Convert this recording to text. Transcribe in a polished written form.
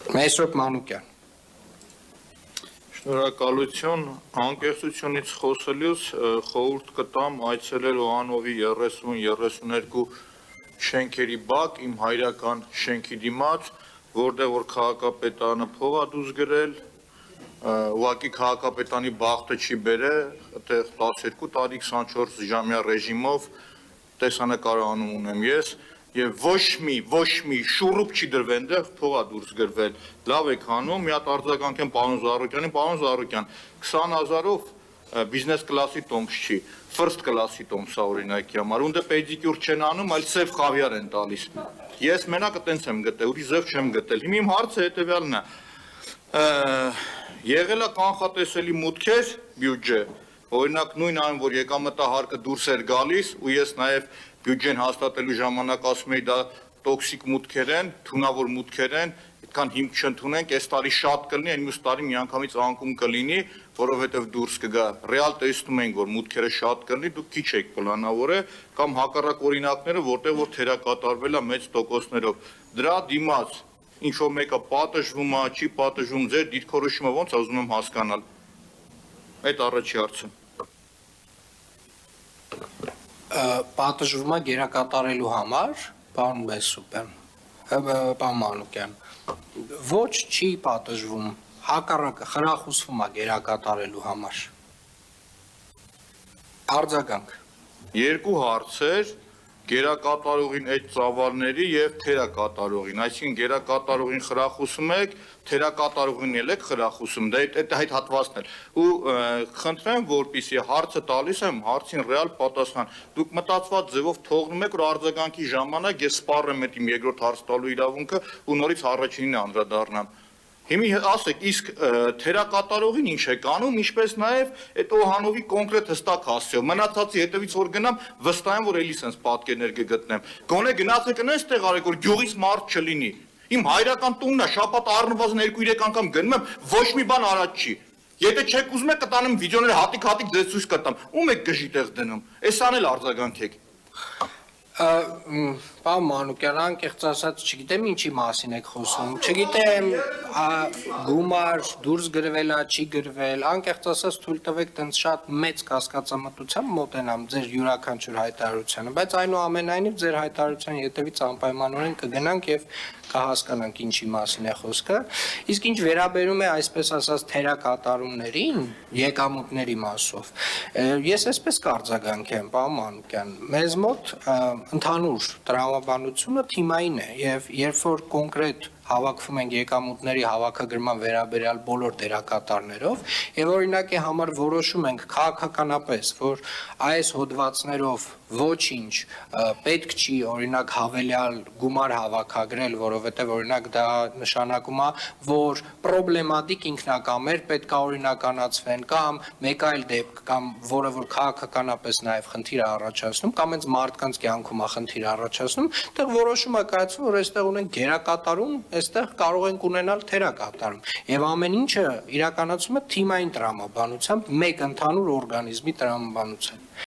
Մեսրոպ Մանուկյան։ Շնորհակալություն, անկեղծությունից խոսելուց խորհուրդ կտամ այցելել Օհանովի 30-32 շենքերի բակ իմ հայրական շենքի դիմաց, որտեղ որ քաղաքապետարանը փող է դուրս գրել, ուղղակի քաղաքապետարանի բախտը չի բերել, այդտեղ 12 տարի 24 ժամյա ռեժիմով տեսանկարանում ունեմ ես, եւ ոչ մի շուռուփ չի դրվել այնտեղ, փող է դուրս գրվել, լավ եք անում, մի հատ արձագանք եմ պարոն Զարուկյանին, պարոն Զարուկյան, 20,000-ով բիզնես կլասի տոմս չի, first կլասի տոմս է օրինակի համար, ունդ պեդիկյուր չեն անում, այլ սև խավիար են տալիս, ես մենակ այտենց եմ գտել, ուրիշ ձև չեմ գտել, հիմա իմ հարցը հետեւյալն է, եղել է կանխատեսելի մուտքեր բյուջե, օրինակ նույն այն, որ եկամտահարկը դուրս էր գալիս, ու ես նաեւ բյուջեն հաստատելու ժամանակ ասում էի դա տոքսիկ մուտքեր են, թունավոր մուտքեր են, այդքան հիմք չընդունենք, այս տարի շատ կլինի, այն մյուս տարի միանգամից անկում կլինի, որովհետև դուրս կգա։ Ռեալ տեսնում ենք, որ մուտքերը շատ կլինի, դուք քիչ եք պլանավորել, կամ հակառակ օրինակները, որտեղ որ թերակատարվել է մեծ տոկոսներով։ Դրա դիմաց ինչ որ մեկը պատժվում է, չի պատժվում, ձեր դիրքորոշումը ո՞նց է ուզում եմ հասկանալ։ Այդ առաջի հարցը։ Պատժվում է գերակատարելու համար, պարոն Մեսրոպյան, պարոն Մանուկյան, ոչ չի պատժվում, հակառակը խրախուսվում է գերակատարելու համար։ Արձագանք։ Երկու հարցեր գերակատարողին այդ ծավալների եւ թերակատարողին, այսինքն գերակատարողին խրախուսում եք, թերակատարողին էլ եք խրախուսում, դա այդ հատվածն էլ։ Ու խնդրեմ, որպեսզի հարցը տալիս եմ, հարցին ռեալ պատասխան։ Դուք մտածված ձևով թողնում եք, որ արձագանքի ժամանակ ես սպառեմ այդ իմ երկրորդ հարց տալու իրավունքը ու նորից առաջինին անդրադառնամ։ Հիմա ասեք, իսկ թերակատարողին ինչ եք անում, ինչպես նաև այդ Օհանովի կոնկրետ հստակ հասցեով։ Մնացածի հետևից որ գնամ, վստահ եմ, որ էլի sense պատկերներ կգտնեմ։ Գոնե գնացեք այնտեղ արեք, որ գյուղից մարդ չլինի։ Իմ հայրական տունն է, շաբաթ առնվազն 2-3 անգամ գնում եմ, ոչ մի բան արած չի։ Եթե չեք ուզում եք կտանեմ վիդեոները հատիկ ձեզ ցույց կտամ։ Ում եք գժի տեղ դնում։ Էսան էլ արձագանքեք։ Պարոն Մանուկյան, անկեղծ ասած չգիտեմ ինչի մասին եք խոսում, չգիտեմ գումար դուրս գրվել է, չի գրվել, անկեղծ ասած թույլ տվեք տենց շատ մեծ կասկածամտությամբ մոտենամ ձեր յուրաքանչյուր հայտարարությանը, բայց այնուամենայնիվ ձեր հայտարարության ետևից անպայմանորեն կգնանք եւ կհասկանանք ինչի մասին է խոսքը, իսկ ինչ վերաբերում է այսպես ասած թերակատարումներին, եկամուտների մասով, ես այսպես կարձագանքեմ, պարոն Մանուկյան, մեզ մոտ ընդհանուր տրամաբանությունը թիմային է եւ երբ որ կոնկրետ հավաքվում ենք եկամուտների հավաքագրման վերաբերյալ բոլոր դերակատարներով եւ օրինակի համար որոշում ենք քաղաքականապես, որ այս հոդվածներով ոչինչ պետք չի օրինակ հավելյալ գումար հավաքագրել, որովհետեւ օրինակ դա նշանակում է, որ պրոբլեմատիկ ինքնակամեր պետք է օրինականացվեն կամ մեկ այլ դեպք կամ որը որ քաղաքականապես նաեւ խնդիր է առաջացնում կամ հենց մարդկանց կյանքում է խնդիր առաջացնում, այդտեղ որոշում է կայացվում, որ այստեղ ունենք գերակատարում, այստեղ կարող ենք ունենալ թերակատարում եւ ամեն ինչը իրականացում է թիմային տրամաբանությամբ մեկ ընդհանուր օրգանիզմի տրամաբանությամբ